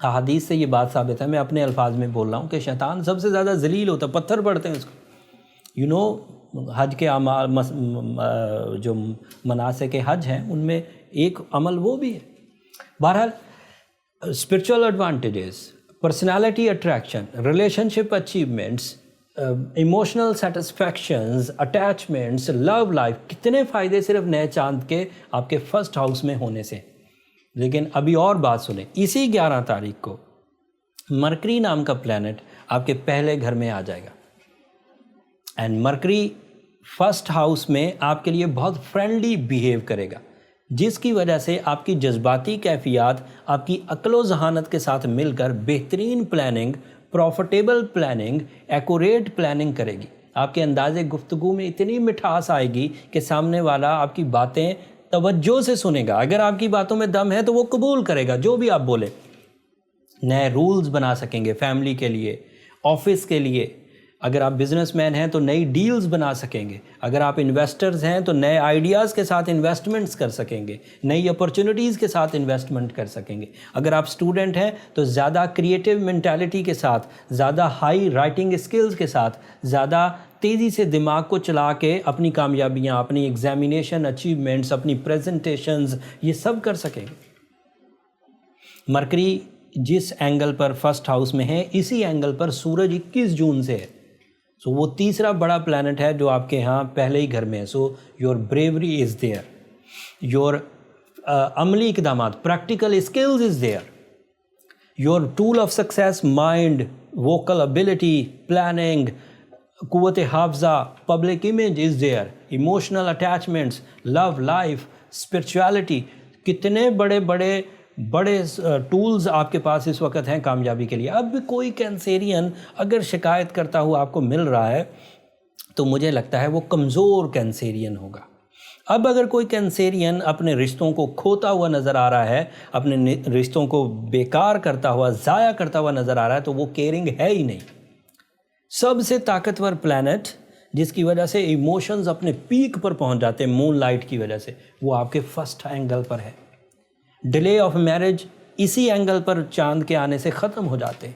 احادیث سے یہ بات ثابت ہے، میں اپنے الفاظ میں بول رہا ہوں کہ شیطان سب سے زیادہ ذلیل ہوتا ہے، پتھر پڑتے ہیں اس کو. حج کے اعمال جو مناسک حج ہیں ان میں ایک عمل وہ بھی ہے. بہرحال spiritual advantages, personality attraction, relationship achievements, emotional satisfactions, attachments, love life, کتنے فائدے صرف نئے چاند کے آپ کے فرسٹ ہاؤس میں ہونے سے. لیکن ابھی اور بات سنیں، اسی 11 تاریخ کو مرکری نام کا پلانٹ آپ کے پہلے گھر میں آ جائے گا. اینڈ مرکری فرسٹ ہاؤس میں آپ کے لیے بہت فرینڈلی بیہیو کرے گا، جس کی وجہ سے آپ کی جذباتی کیفیات آپ کی عقل و ذہانت کے ساتھ مل کر بہترین planning, profitable planning, accurate planning کرے گی. آپ کے انداز گفتگو میں اتنی مٹھاس آئے گی کہ سامنے والا آپ کی باتیں توجہ سے سنے گا. اگر آپ کی باتوں میں دم ہے تو وہ قبول کرے گا جو بھی آپ بولیں. نئے رولز بنا سکیں گے فیملی کے لیے، آفس کے لیے. اگر آپ بزنس مین ہیں تو نئی ڈیلز بنا سکیں گے. اگر آپ انویسٹرز ہیں تو نئے آئیڈیاز کے ساتھ انویسٹمنٹس کر سکیں گے، نئی اپرچونٹیز کے ساتھ انویسٹمنٹ کر سکیں گے. اگر آپ اسٹوڈنٹ ہیں تو زیادہ کریٹیو مینٹیلٹی کے ساتھ، زیادہ ہائی رائٹنگ اسکلز کے ساتھ، زیادہ تیزی سے دماغ کو چلا کے اپنی کامیابیاں، اپنی ایگزامینیشن اچیومنٹس، اپنی پریزنٹیشنز یہ سب کر سکیں گے. مرکری جس اینگل پر فرسٹ ہاؤس میں ہے، اسی اینگل پر سورج 21 جون سے ہے. سو وہ تیسرا بڑا پلانٹ ہے جو آپ کے ہاں پہلے ہی گھر میں ہے. So your bravery is there, your عملی اقدامات، practical skills is there, your tool of success, mind, vocal ability, planning, قوت حافظہ، public image is there, emotional attachments, love life, spirituality. کتنے بڑے بڑے ٹولز آپ کے پاس اس وقت ہیں کامیابی کے لیے. اب بھی کوئی کینسیرین اگر شکایت کرتا ہوا آپ کو مل رہا ہے تو مجھے لگتا ہے وہ کمزور کینسیرین ہوگا. اب اگر کوئی کینسیرین اپنے رشتوں کو کھوتا ہوا نظر آ رہا ہے، اپنے رشتوں کو بیکار کرتا ہوا، ضائع کرتا ہوا نظر آ رہا ہے، تو وہ کیئرنگ ہے ہی نہیں. سب سے طاقتور پلانٹ جس کی وجہ سے ایموشنز اپنے پیک پر پہنچ جاتے ہیں مون لائٹ کی وجہ سے، وہ آپ کے فرسٹ اینگل پر ہے. ڈیلے آف میرج اسی اینگل پر چاند کے آنے سے ختم ہو جاتے.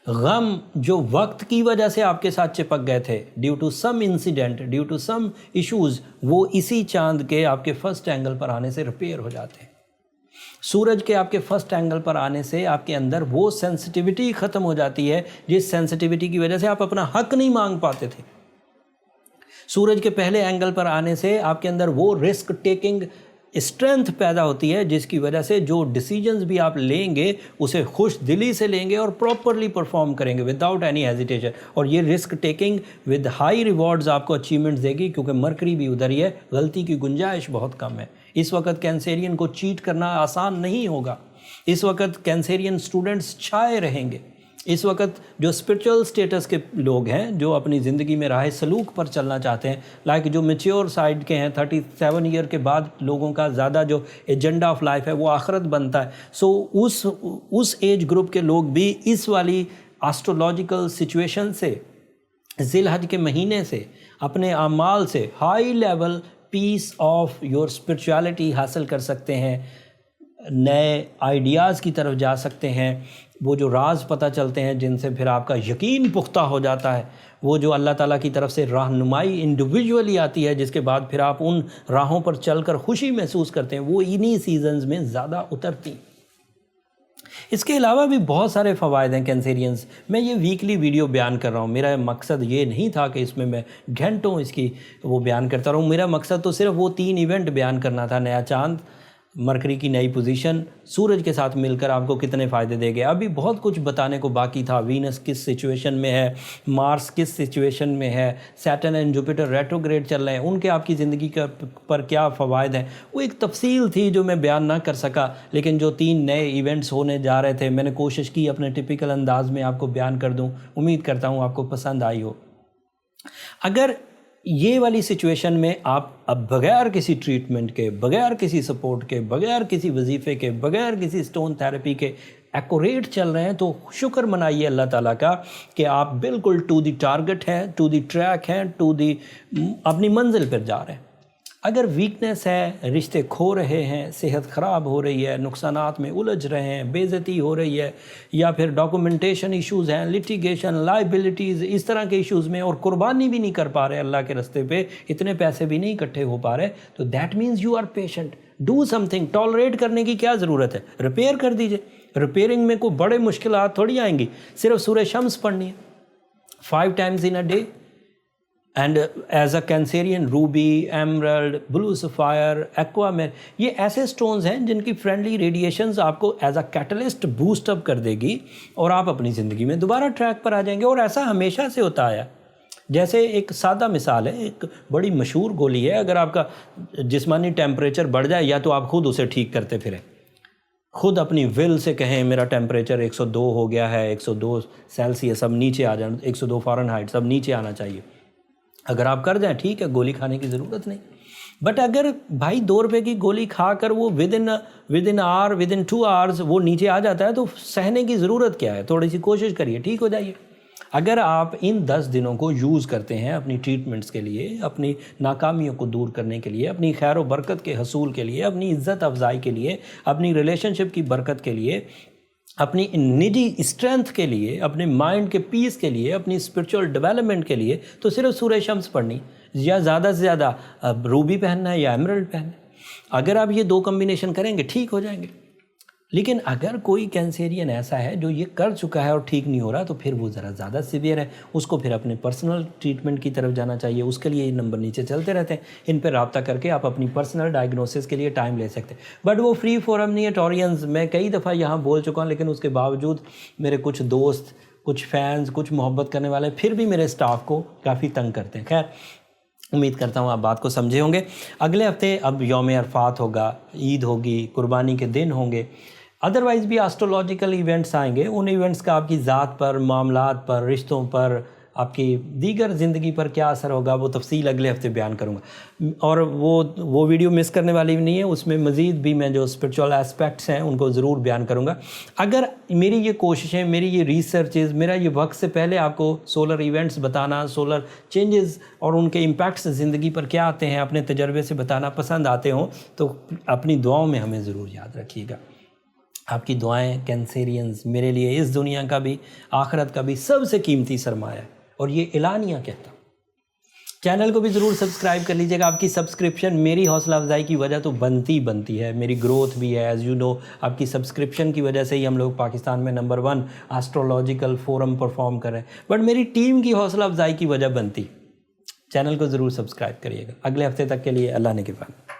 غم جو وقت کی وجہ سے آپ کے ساتھ چپک گئے تھے due to some incident, due to some issues, وہ اسی چاند کے آپ کے فرسٹ اینگل پر آنے سے ریپیئر ہو جاتے ہیں. سورج کے آپ کے فرسٹ اینگل پر آنے سے آپ کے اندر وہ سینسٹیوٹی ختم ہو جاتی ہے جس سینسٹیوٹی کی وجہ سے آپ اپنا حق نہیں مانگ پاتے تھے. سورج کے پہلے اینگل پر آنے سے آپ کے اندر وہ رسک ٹیکنگ اسٹرینتھ پیدا ہوتی ہے جس کی وجہ سے جو ڈیسیجنز بھی آپ لیں گے اسے خوش دلی سے لیں گے اور پراپرلی پرفارم کریں گے وداؤٹ اینی ہیزیٹیشن. اور یہ risk taking with high rewards آپ کو اچیومنٹس دے گی کیونکہ مرکری بھی ادھر ہی ہے، غلطی کی گنجائش بہت کم ہے. اس وقت کینسیرین کو چیٹ کرنا آسان نہیں ہوگا. اس وقت کینسیرین اسٹوڈنٹس چھائے رہیں گے. اس وقت جو اسپرچول سٹیٹس کے لوگ ہیں جو اپنی زندگی میں راہ سلوک پر چلنا چاہتے ہیں، لائک جو میچیور سائڈ کے ہیں، 37 ایئر کے بعد لوگوں کا زیادہ جو ایجنڈا آف لائف ہے وہ آخرت بنتا ہے. سو اس ایج گروپ کے لوگ بھی اس والی آسٹرولوجیکل سچویشن سے، ذی الحج کے مہینے سے، اپنے اعمال سے high level peace of your spirituality حاصل کر سکتے ہیں، نئے آئیڈیاز کی طرف جا سکتے ہیں. وہ جو راز پتہ چلتے ہیں جن سے پھر آپ کا یقین پختہ ہو جاتا ہے، وہ جو اللہ تعالیٰ کی طرف سے رہنمائی انڈیویجولی آتی ہے جس کے بعد پھر آپ ان راہوں پر چل کر خوشی محسوس کرتے ہیں، وہ انہی سیزنز میں زیادہ اترتی. اس کے علاوہ بھی بہت سارے فوائد ہیں کینسیرینز. میں یہ ویکلی ویڈیو بیان کر رہا ہوں، میرا مقصد یہ نہیں تھا کہ اس میں گھنٹوں اس کی وہ بیان کرتا رہوں. میرا مقصد تو صرف وہ 3 ایونٹ بیان کرنا تھا، نیا چاند، مرکری کی نئی پوزیشن، سورج کے ساتھ مل کر آپ کو کتنے فائدے دے گئے. ابھی بہت کچھ بتانے کو باقی تھا. وینس کس سچویشن میں ہے، مارس کس سچویشن میں ہے، سیٹرن اینڈ جوپیٹر ریٹروگریڈ چل رہے ہیں، ان کے آپ کی زندگی پر کیا فوائد ہیں. وہ ایک تفصیل تھی جو میں بیان نہ کر سکا، لیکن جو 3 نئے ایونٹس ہونے جا رہے تھے میں نے کوشش کی اپنے ٹپیکل انداز میں آپ کو بیان کر دوں. امید کرتا ہوں آپ کو پسند آئی ہو. اگر یہ والی سچویشن میں آپ اب بغیر کسی ٹریٹمنٹ کے، بغیر کسی سپورٹ کے، بغیر کسی وظیفے کے، بغیر کسی سٹون تھیراپی کے ایکوریٹ چل رہے ہیں تو شکر منائیے اللہ تعالیٰ کا کہ آپ بالکل ٹو دی ٹارگٹ ہیں، ٹو دی ٹریک ہیں، اپنی منزل پر جا رہے ہیں. اگر ویکنس ہے، رشتے کھو رہے ہیں، صحت خراب ہو رہی ہے، نقصانات میں الجھ رہے ہیں، بے عزتی ہو رہی ہے، یا پھر ڈاکومنٹیشن ایشوز ہیں، لٹیگیشن، لائبلٹیز، اس طرح کے ایشوز میں، اور قربانی بھی نہیں کر پا رہے اللہ کے راستے پہ، اتنے پیسے بھی نہیں اکٹھے ہو پا رہے، تو that means you are patient. Do something. Tolerate کرنے کی کیا ضرورت ہے؟ ریپیئر کر دیجئے. ریپیئرنگ میں کوئی بڑے مشکلات تھوڑی آئیں گی، صرف سورہ شمس پڑھنی ہے 5 times in a day. And as a Cancerian, ruby, emerald, blue sapphire, aqua یہ ایسے سٹونز ہیں جن کی فرینڈلی ریڈیشنز آپ کو as a catalyst boost up کر دے گی، اور آپ اپنی زندگی میں دوبارہ ٹریک پر آ جائیں گے. اور ایسا ہمیشہ سے ہوتا آیا. جیسے ایک سادہ مثال ہے، ایک بڑی مشہور گولی ہے، اگر آپ کا جسمانی ٹیمپریچر بڑھ جائے، یا تو آپ خود اسے ٹھیک کرتے پھریں، خود اپنی ول سے کہیں میرا ٹیمپریچر 102 ہو گیا ہے، 102 سیلسیس اب نیچے آ جانا، 102 فارنہائٹ سب نیچے آنا چاہیے. اگر آپ کر جائیں ٹھیک ہے، گولی کھانے کی ضرورت نہیں. بٹ اگر بھائی 2 روپے کی گولی کھا کر وہ within hour, within 2 hours وہ نیچے آ جاتا ہے، تو سہنے کی ضرورت کیا ہے؟ تھوڑی سی کوشش کریے، ٹھیک ہو جائیے. اگر آپ ان 10 دنوں کو یوز کرتے ہیں اپنی ٹریٹمنٹس کے لیے، اپنی ناکامیوں کو دور کرنے کے لیے، اپنی خیر و برکت کے حصول کے لیے، اپنی عزت افزائی کے لیے، اپنی ریلیشن شپ کی برکت کے لیے، اپنی نجی اسٹرینتھ کے لیے، اپنے مائنڈ کے پیس کے لیے، اپنی اسپرچول ڈیولپمنٹ کے لیے، تو صرف سورہ شمس پڑھنی، یا زیادہ سے زیادہ روبی پہننا ہے یا ایمرلڈ پہننا ہے. اگر آپ یہ 2 کمبینیشن کریں گے ٹھیک ہو جائیں گے. لیکن اگر کوئی کینسیرین ایسا ہے جو یہ کر چکا ہے اور ٹھیک نہیں ہو رہا، تو پھر وہ ذرا زیادہ سیویئر ہے، اس کو پھر اپنے پرسنل ٹریٹمنٹ کی طرف جانا چاہیے. اس کے لیے یہ نمبر نیچے چلتے رہتے ہیں، ان پہ رابطہ کر کے آپ اپنی پرسنل ڈائگنوسس کے لیے ٹائم لے سکتے ہیں. بٹ وہ فری فورم نہیں ہے. ٹورینز میں کئی دفعہ یہاں بول چکا ہوں، لیکن اس کے باوجود میرے کچھ دوست، کچھ فینز، کچھ محبت کرنے والے پھر بھی میرے سٹاف کو کافی تنگ کرتے ہیں. خیر، امید کرتا ہوں آپ بات کو سمجھے ہوں گے. اگلے ہفتے اب یوم عرفات ہوگا، عید ہوگی، قربانی کے دن ہوں گے. ادروائز بھی آسٹرولوجیکل ایونٹس آئیں گے. ان ایونٹس کا آپ کی ذات پر، معاملات پر، رشتوں پر، آپ کی دیگر زندگی پر کیا اثر ہوگا، وہ تفصیل اگلے ہفتے بیان کروں گا. اور وہ ویڈیو مس کرنے والی بھی نہیں ہے. اس میں مزید بھی میں جو اسپرچول اسپیکٹس ہیں ان کو ضرور بیان کروں گا. اگر میری یہ کوششیں، میری یہ ریسرچز، میرا یہ وقت سے پہلے آپ کو سولر ایونٹس بتانا، سولر چینجز اور ان کے امپیکٹس زندگی پر کیا آتے ہیں اپنے تجربے سے بتانا پسند آتے ہوں، تو اپنی دعاؤں میں ہمیں ضرور یاد رکھیے گا. آپ کی دعائیں کینسیرینز میرے لیے اس دنیا کا بھی، آخرت کا بھی سب سے قیمتی سرمایہ ہے، اور یہ اعلانیہ کہتا ہوں. چینل کو بھی ضرور سبسکرائب کر لیجیے گا. آپ کی سبسکرپشن میری حوصلہ افزائی کی وجہ تو بنتی ہے، میری گروتھ بھی ہے. ایز یو نو، آپ کی سبسکرپشن کی وجہ سے ہی ہم لوگ پاکستان میں نمبر 1 آسٹرولوجیکل فورم پرفارم کر رہے ہیں. بٹ میری ٹیم کی حوصلہ افزائی کی وجہ بنتی. چینل کو ضرور سبسکرائب کریے گا. اگلے ہفتے تک کے لیے اللہ نے کے پاس.